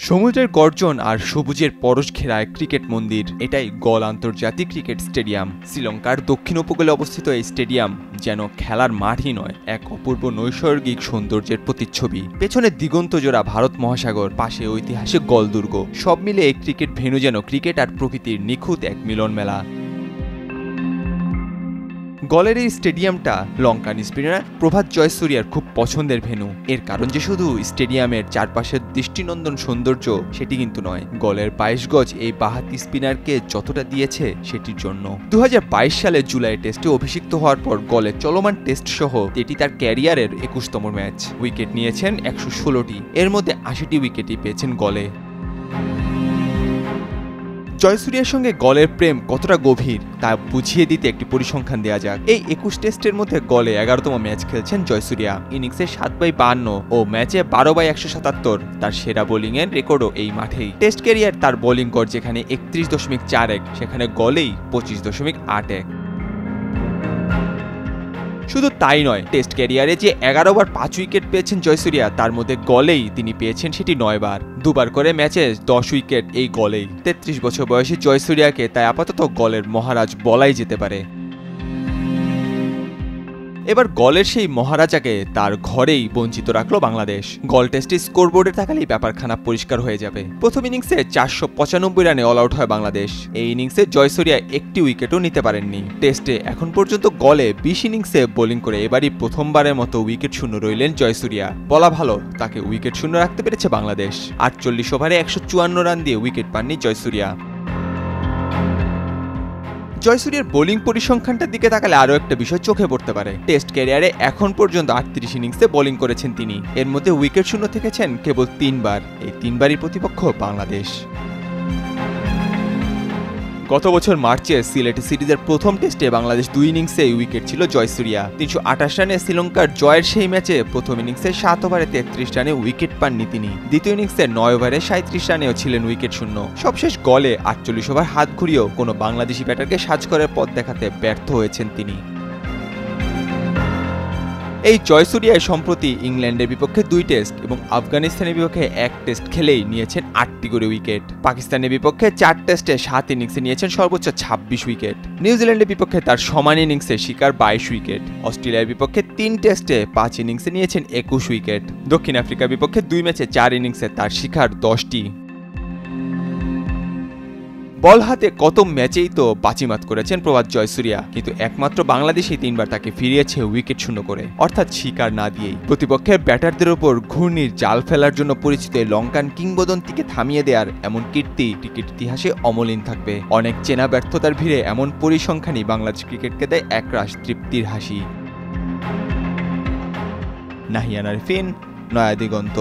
সমুদ্রের গর্জন আর সবুজের পরশ ঘেরা এক ক্রিকেট মন্দির। এটাই গল আন্তর্জাতিক ক্রিকেট স্টেডিয়াম। শ্রীলঙ্কার দক্ষিণ উপকূলে অবস্থিত এই স্টেডিয়াম যেন খেলার মাঠই নয়, এক অপূর্ব নৈসর্গিক সৌন্দর্যের প্রতিচ্ছবি। পেছনে দিগন্ত জোড়া ভারত মহাসাগর, পাশে ঐতিহাসিক গল দুর্গ। সব মিলে এই ক্রিকেট ভেন্যু যেন ক্রিকেট আর প্রকৃতির নিখুঁত এক মিলন মেলা। গলের এই স্টেডিয়ামটা লঙ্কান স্পিনার প্রভাত জয়সূরিয়ার খুব পছন্দের ভেন্যু। এর কারণ যে শুধু স্টেডিয়ামের চারপাশের দৃষ্টিনন্দন সৌন্দর্য সেটি কিন্তু নয়, গলের ২২ গজ এই বাঁহাতি স্পিনারকে যতটা দিয়েছে সেটির জন্য। ২০২২ সালের জুলাই টেস্টে অভিষিক্ত হওয়ার পর গলের চলমান টেস্ট সহ এটি তার ক্যারিয়ারের ২১তম ম্যাচ। উইকেট নিয়েছেন ১১৬টি, এর মধ্যে ৮০টি উইকেটই পেয়েছেন গলে। জয়সূরিয়ার সঙ্গে গলের প্রেম কতটা গভীর তা বুঝিয়ে দিতে একটি পরিসংখ্যান দেওয়া যাক। এই ২১ টেস্টের মধ্যে গলে ১১তম ম্যাচ খেলছেন জয়সূরিয়া। ইনিংসে ৭/৫২ ও ম্যাচে ১২/১৭৭। তার সেরা বোলিংয়ের রেকর্ডও এই মাঠেই। টেস্ট ক্যারিয়ার তার বোলিং গড় যেখানে ৩১.৪১, সেখানে গলেই ২৫.৮১। শুধু তাই নয়, টেস্ট ক্যারিয়ারে যে ১১ বার ৫ উইকেট পেয়েছেন জয়সূরিয়া, তার মধ্যে গলেই তিনি পেয়েছেন সেটি ৯ বার। ২ বার করে ম্যাচে ১০ উইকেট এই গলেই। ৩৩ বছর বয়সী জয়সূরিয়াকে তাই আপাতত গলের মহারাজ বলাই যেতে পারে। এবার গলের সেই মহারাজাকে তার ঘরেই বঞ্চিত রাখলো বাংলাদেশ। গল টেস্টে স্কোরবোর্ডে তাকালেই ব্যাপারখানা পরিষ্কার হয়ে যাবে। প্রথম ইনিংসে ৪৯৫ রানে অল আউট হয় বাংলাদেশ। এই ইনিংসে জয়সূরিয়া একটি উইকেটও নিতে পারেননি। টেস্টে এখন পর্যন্ত গলে ২০ ইনিংসে বোলিং করে এবারই প্রথমবারের মতো উইকেট শূন্য রইলেন জয়সূরিয়া। বলা ভালো, তাকে উইকেট শূন্য রাখতে পেরেছে বাংলাদেশ। ৪৮ ওভারে ১৫৪ রান দিয়ে উইকেট পাননি জয়সূরিয়া। জয়সূরিয়ার বোলিং পরিসংখ্যানটার দিকে তাকালে আরও একটা বিষয় চোখে পড়তে পারে। টেস্ট ক্যারিয়ারে এখন পর্যন্ত ৩৮ ইনিংসে বোলিং করেছেন তিনি। এর মধ্যে উইকেট শূন্য থেকেছেন কেবল ৩ বার। এই ৩ বারই প্রতিপক্ষ বাংলাদেশ। গত বছর মার্চে সিলেট সিরিজের প্রথম টেস্টে বাংলাদেশ ২ ইনিংসে উইকেট ছিল জয়সূরিয়া। ৩২৮ রানে শ্রীলঙ্কার জয়ের সেই ম্যাচে প্রথম ইনিংসে ৭ ওভারে ৩৩ রানে উইকেট পাননি তিনি। দ্বিতীয় ইনিংসে ৯ ওভারে ৩৭ রানেও ছিলেন উইকেট শূন্য। সবশেষ গলে ৪৮ ওভার হাত ঘুরিয়েও কোনো বাংলাদেশি ব্যাটারকে সাজ করে পথ দেখাতে ব্যর্থ হয়েছেন তিনি। এই জয়সূরিয়ায় সম্প্রতি ইংল্যান্ডের বিপক্ষে ২ টেস্ট এবং আফগানিস্তানের বিপক্ষে ১ টেস্ট খেলেই নিয়েছেন ৮টি করে উইকেট। পাকিস্তানের বিপক্ষে ৪ টেস্টে ৭ ইনিংসে নিয়েছেন সর্বোচ্চ ২৬ উইকেট। নিউজিল্যান্ডের বিপক্ষে তার সমান ইনিংসে শিকার ২২ উইকেট। অস্ট্রেলিয়ার বিপক্ষে ৩ টেস্টে ৫ ইনিংসে নিয়েছেন ২১ উইকেট। দক্ষিণ আফ্রিকার বিপক্ষে ২ ম্যাচে ৪ ইনিংসে তার শিকার ১০টি। বল হাতে কত ম্যাচেই তো বাজিমাত করেছেন প্রভাত জয়সূরিয়া, কিন্তু একমাত্র বাংলাদেশই ৩ বার তাকে ফিরিয়েছে উইকেট শূন্য করে, অর্থাৎ শিকার না দিয়েই। প্রতিপক্ষের ব্যাটারদের ওপর ঘূর্ণির জাল ফেলার জন্য পরিচিত লঙ্কান কিংবদন্তিকে থামিয়ে দেওয়ার এমন কীর্তি ক্রিকেট ইতিহাসে অমলিন থাকবে। অনেক চেনা ব্যর্থতার ভিড়ে এমন পরিসংখ্যানই বাংলাদেশ ক্রিকেটকে দেয় একরাশ তৃপ্তির হাসি। নাহিয়ান আরিফিন, নয়া দিগন্ত।